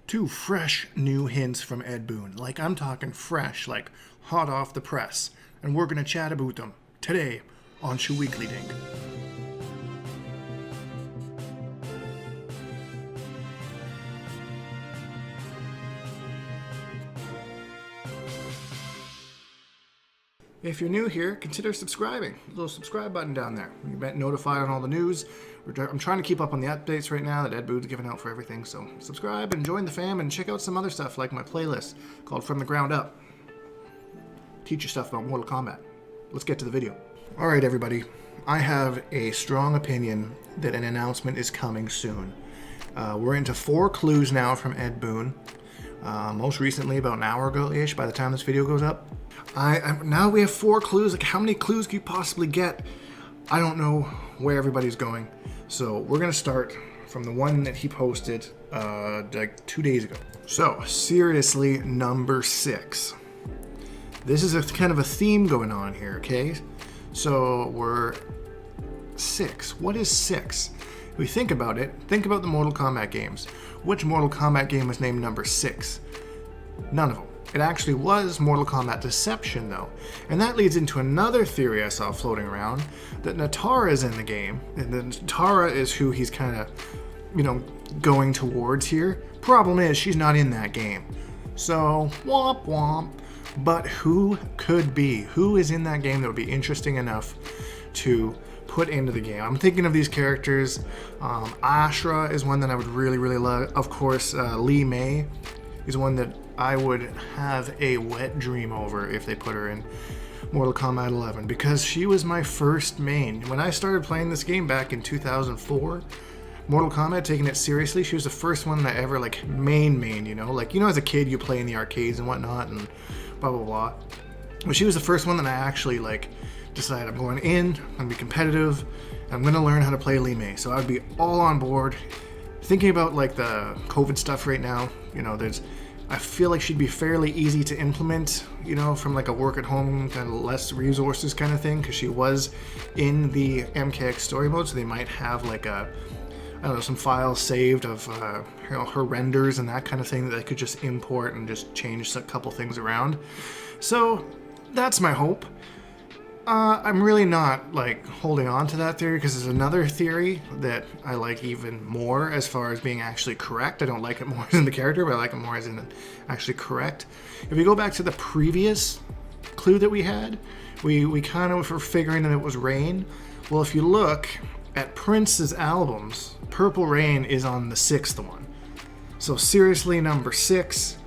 Two fresh new hints from Ed Boon. Like, I'm talking fresh, like hot off the press. And we're going to chat about them today on Shujinkydink. If you're new here, consider subscribing. A little subscribe button down there. You get notified on all the news. I'm trying to keep up on the updates right now that Ed Boon's giving out for everything. So subscribe and join the fam and check out some other stuff like my playlist called From the Ground Up. Teach you stuff about Mortal Kombat. Let's get to the video. All right, everybody. I have a strong opinion that an announcement is coming soon. We're into 4 clues now from Ed Boon. Most recently, about an hour ago-ish, by the time this video goes up. Now we have 4 clues. Like, how many clues can you possibly get? I don't know where everybody's going. So we're going to start from the one that he posted like 2 days ago. So, seriously, number 6. This is kind of a theme going on here, okay? So we're 6. What is 6? If we think about it, think about the Mortal Kombat games. Which Mortal Kombat game was named number 6? None of them. It actually was Mortal Kombat Deception, though. And that leads into another theory I saw floating around, that Natara is in the game. And then Natara is who he's kind of, going towards here. Problem is, she's not in that game. So, womp womp. But who could be? Who is in that game that would be interesting enough to put into the game? I'm thinking of these characters. Ashra is one that I would really, really love. Of course, Li Mei is one that I would have a wet dream over if they put her in Mortal Kombat 11, because she was my first main. When I started playing this game back in 2004, Mortal Kombat, taking it seriously, she was the first one that I ever, main, as a kid you play in the arcades and whatnot and blah, blah, blah. But she was the first one that I actually, decided I'm going in, I'm going to be competitive, I'm going to learn how to play Li Mei. So I would be all on board. Thinking about, the COVID stuff right now, I feel like she'd be fairly easy to implement, from a work at home, kind of less resources kind of thing, because she was in the MKX story mode, so they might have some files saved of her renders and that kind of thing that they could just import and just change a couple things around. So that's my hope. I'm really not holding on to that theory, because there's another theory that I like even more as far as being actually correct. I don't like it more as in the character, but I like it more as in actually correct. If we go back to the previous clue that we had, we kind of were figuring that it was Rain. Well, if you look at Prince's albums, Purple Rain is on the 6th one. So seriously, number 6.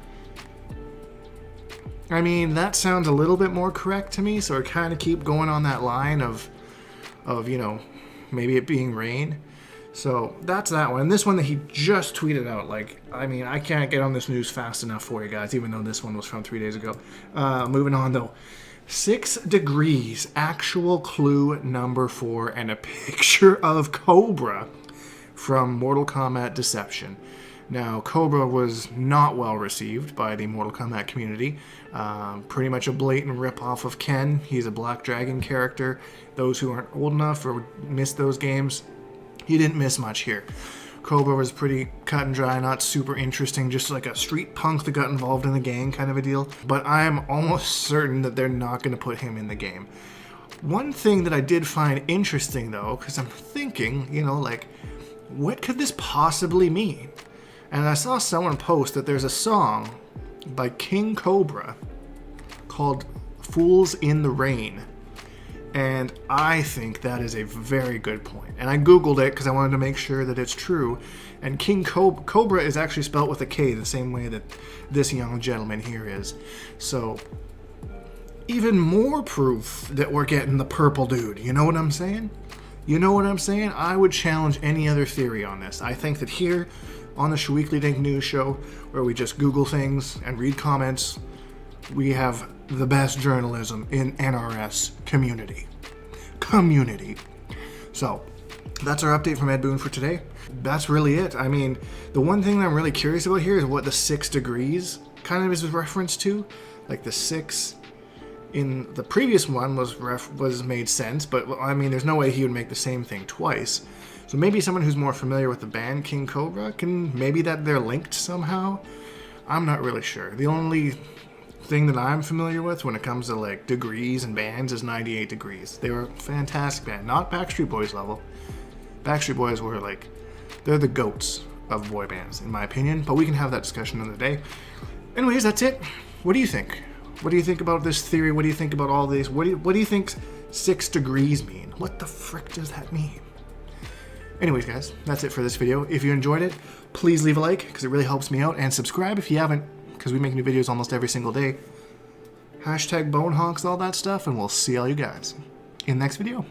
I mean, that sounds a little bit more correct to me, so I kind of keep going on that line of maybe it being Rain. So that's that one. And this one that he just tweeted out, I can't get on this news fast enough for you guys, even though this one was from 3 days ago. Moving on, though. 6 degrees, actual clue number 4, and a picture of Kobra from Mortal Kombat Deception. Now, Kobra was not well received by the Mortal Kombat community. Pretty much a blatant rip-off of Ken. He's a Black Dragon character. Those who aren't old enough or missed those games, he didn't miss much here. Kobra was pretty cut and dry, not super interesting, just like a street punk that got involved in the gang kind of a deal. But I'm almost certain that they're not going to put him in the game. One thing that I did find interesting, though, because I'm thinking, what could this possibly mean? And I saw someone post that there's a song by King Kobra called Fools in the Rain. And I think that is a very good point. And I Googled it because I wanted to make sure that it's true. And King Kobra is actually spelled with a K, the same way that this young gentleman here is. So, even more proof that we're getting the purple dude. You know what I'm saying? I would challenge any other theory on this. I think that here, on the Shujinkydink news show, where we just Google things and read comments, we have the best journalism in NRS community. So, that's our update from Ed Boon for today. That's really it. I mean, the one thing that I'm really curious about here is what the 6 degrees kind of is a reference to. The 6 in the previous one was made sense, but I mean, there's no way he would make the same thing twice. So maybe someone who's more familiar with the band King Kobra maybe that they're linked somehow. I'm not really sure. The only thing that I'm familiar with when it comes to like degrees and bands is 98 Degrees. They were a fantastic band, not Backstreet Boys level. Backstreet Boys were like, they're the goats of boy bands in my opinion, but we can have that discussion another day. Anyways, that's it. What do you think? What do you think about this theory? What do you think about all these? What do you think 6 degrees mean? What the frick does that mean? Anyways, guys, that's it for this video. If you enjoyed it, please leave a like because it really helps me out, and subscribe if you haven't, because we make new videos almost every single day. Hashtag bone honks, all that stuff, and we'll see all you guys in the next video.